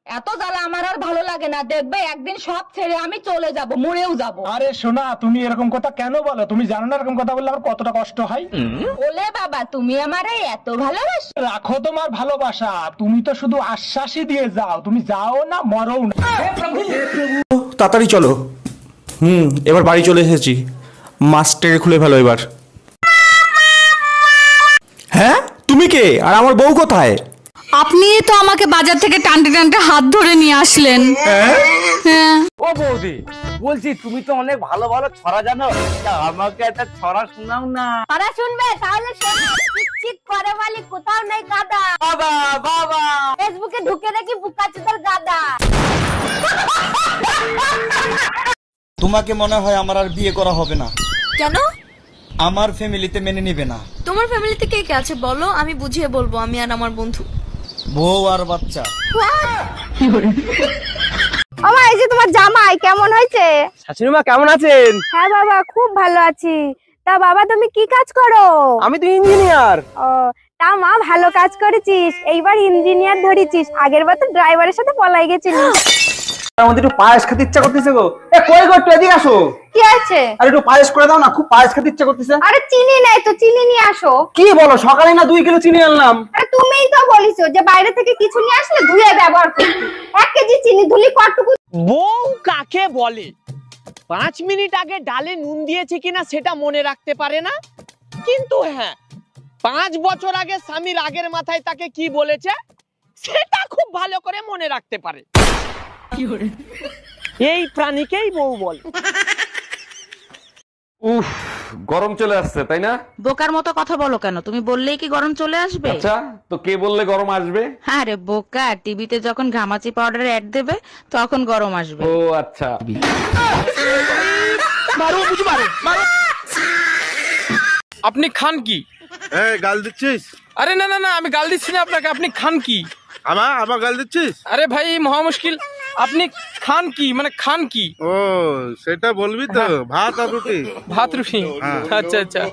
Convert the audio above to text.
এত জ্বালা আমার আর ভালো লাগে না, দেখবে একদিন সব ছেড়ে আমি চলে যাব, মরেও যাব। আরে শোনা, তুমি এরকম কথা কেন বলো? তুমি জানো না এরকম কথা বললে আমার কতটা কষ্ট হয়? ওলে বাবা, তুমি আমারে এত ভালোবাসো? রাখো তোমার ভালোবাসা, তুমি তো শুধু আশ্বাসই দিয়ে যাও, তুমি যাও না মরও না। তাড়াতাড়ি চলো। এবার বাড়ি চলে এসেছি, মাস্টার খুলে ফেলো এবার। হ্যাঁ, তুমি কে আর আমার বউ কোথায়? আপনি তো আমাকে বাজার থেকে টানতে টানতে হাত ধরে নিয়ে আসলেন। হ্যাঁ। ও বৌদি, বলছি তুমি তো অনেক ভালো ভালো ছড়া জানো, তা আমাকে একটা ছড়া শোনাও না। তারা শুনবে তাহলে শোনো। চিক করে বলি কোথাও নেই গাদা, বাবা বাবা, ফেসবুকে ঢুকে দেখি বুকাচুদার গাদা। তোমাকে মনে হয় আমার আর বিয়ে করা হবে না। কেন? আমার ফ্যামিলিতে মেনে নিবে না। তোমার ফ্যামিলিতে কে কে আছে বলো, আমি বুঝিয়ে বলবো, আমি আর আমার বন্ধু। বউ আর বাচ্চা। আমা, এই যে তোমার জামাই কেমন হয়েছে? শাশুড়ি মা কেমন আছেন? হ্যাঁ বাবা, খুব ভালো আছি। তা বাবা, তুমি কি কাজ করো? আমি তো ইঞ্জিনিয়ার। ও, তা মা ভালো কাজ করেছিস, এইবার ইঞ্জিনিয়ার ধরেছিস, আগের বার তো ড্রাইভারের সাথে পলাই গেছিলিস। আমাদের একটু পায়েস খেতে ইচ্ছা করতেছে গো। এ কই গো, একটু এদিকে আসো। কি আছে? আর একটু পায়েস করে দাও না, খুব পায়েস খেতে ইচ্ছা করতেছে। আরে চিনি নেই তো, চিনি নিয়ে আসো। কি বলো, সকালে না 2 কিলো চিনি আনলাম। আরে তুমিই তো বলিছো যে বাইরে থেকে কিছু নিয়ে আসলে ধুয়ে ব্যবহার করতে। 1 কেজি চিনি ধুলি কতটুকু? বউ কাকে বলে? 5 মিনিট আগে ডালে নুন দিয়েছে কিনা সেটা মনে রাখতে পারে না, কিন্তু হ্যাঁ 5 বছর আগে স্বামী রাগের মাথায় তাকে কি বলেছে সেটা খুব ভালো করে মনে রাখতে পারে। এই প্রাণীকেই বউ বলে। উফ, গরম চলে আসছে তাই না? বোকার মতো কথা বলো কেন? তুমি বললেই কি গরম চলে আসবে? আচ্ছা, তো কে বললে গরম আসবে? আরে বোকা, টিভিতে যখন ঘামাচি পাউডারের অ্যাড দেবে তখন গরম আসবে। ও আচ্ছা। আপনি খান কি? গাল দিচ্ছিস? আরে না না না, আমি গাল দিচ্ছি না আপনাকে। আপনি খান কি? আমার গাল দিচ্ছিস? আরে ভাই মহা মুশকিল, আপনি খান কি মানে খান কি? ও, সেটা বলবি তো। ভাত আর রুটি। ভাত রুটি? আচ্ছা আচ্ছা।